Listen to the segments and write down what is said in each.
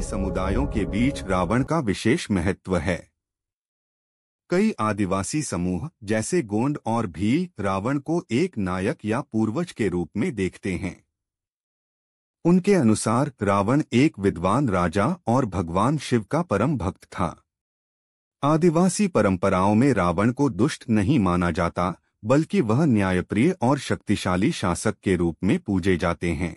आदिवासी समुदायों के बीच रावण का विशेष महत्व है। कई आदिवासी समूह जैसे गोंड और भील रावण को एक नायक या पूर्वज के रूप में देखते हैं। उनके अनुसार रावण एक विद्वान राजा और भगवान शिव का परम भक्त था। आदिवासी परंपराओं में रावण को दुष्ट नहीं माना जाता, बल्कि वह न्यायप्रिय और शक्तिशाली शासक के रूप में पूजे जाते हैं।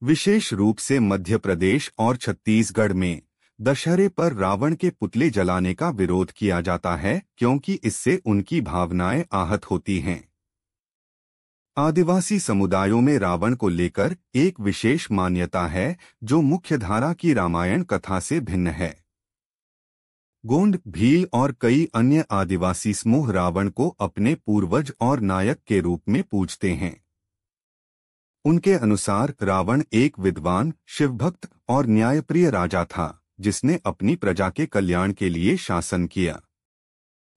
विशेष रूप से मध्य प्रदेश और छत्तीसगढ़ में दशहरे पर रावण के पुतले जलाने का विरोध किया जाता है, क्योंकि इससे उनकी भावनाएं आहत होती हैं। आदिवासी समुदायों में रावण को लेकर एक विशेष मान्यता है, जो मुख्यधारा की रामायण कथा से भिन्न है। गोंड, भील और कई अन्य आदिवासी समूह रावण को अपने पूर्वज और नायक के रूप में पूजते हैं। उनके अनुसार रावण एक विद्वान, शिवभक्त और न्यायप्रिय राजा था, जिसने अपनी प्रजा के कल्याण के लिए शासन किया।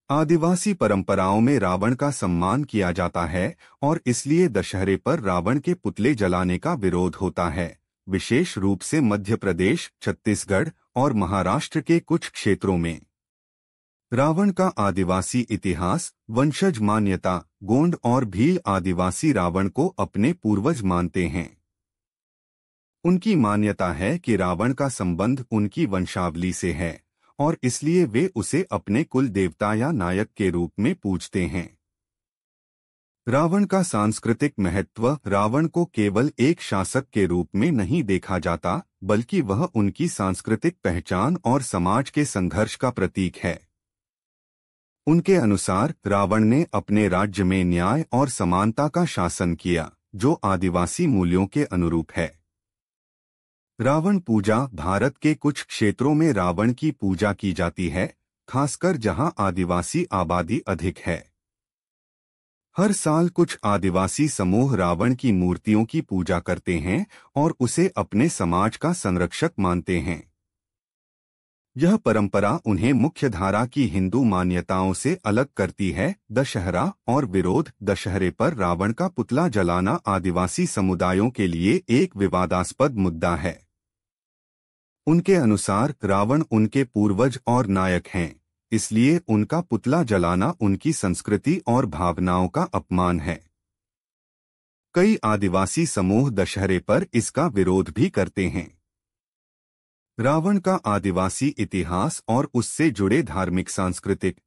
आदिवासी परंपराओं में रावण का सम्मान किया जाता है और इसलिए दशहरे पर रावण के पुतले जलाने का विरोध होता है, विशेष रूप से मध्य प्रदेश, छत्तीसगढ़ और महाराष्ट्र के कुछ क्षेत्रों में। रावण का आदिवासी इतिहास, वंशज मान्यता। गोंड और भील आदिवासी रावण को अपने पूर्वज मानते हैं। उनकी मान्यता है कि रावण का संबंध उनकी वंशावली से है और इसलिए वे उसे अपने कुल देवता या नायक के रूप में पूजते हैं। रावण का सांस्कृतिक महत्व। रावण को केवल एक शासक के रूप में नहीं देखा जाता, बल्कि वह उनकी सांस्कृतिक पहचान और समाज के संघर्ष का प्रतीक है। उनके अनुसार रावण ने अपने राज्य में न्याय और समानता का शासन किया, जो आदिवासी मूल्यों के अनुरूप है। रावण पूजा। भारत के कुछ क्षेत्रों में रावण की पूजा की जाती है, खासकर जहां आदिवासी आबादी अधिक है। हर साल कुछ आदिवासी समूह रावण की मूर्तियों की पूजा करते हैं और उसे अपने समाज का संरक्षक मानते हैं। यह परंपरा उन्हें मुख्यधारा की हिंदू मान्यताओं से अलग करती है। दशहरा और विरोध। दशहरे पर रावण का पुतला जलाना आदिवासी समुदायों के लिए एक विवादास्पद मुद्दा है। उनके अनुसार रावण उनके पूर्वज और नायक हैं, इसलिए उनका पुतला जलाना उनकी संस्कृति और भावनाओं का अपमान है। कई आदिवासी समूह दशहरे पर इसका विरोध भी करते हैं। रावण का आदिवासी इतिहास और उससे जुड़े धार्मिक सांस्कृतिक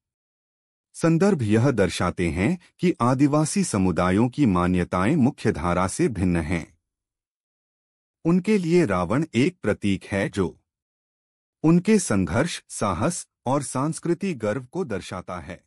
संदर्भ यह दर्शाते हैं कि आदिवासी समुदायों की मान्यताएं मुख्यधारा से भिन्न हैं। उनके लिए रावण एक प्रतीक है जो उनके संघर्ष, साहस और सांस्कृतिक गर्व को दर्शाता है।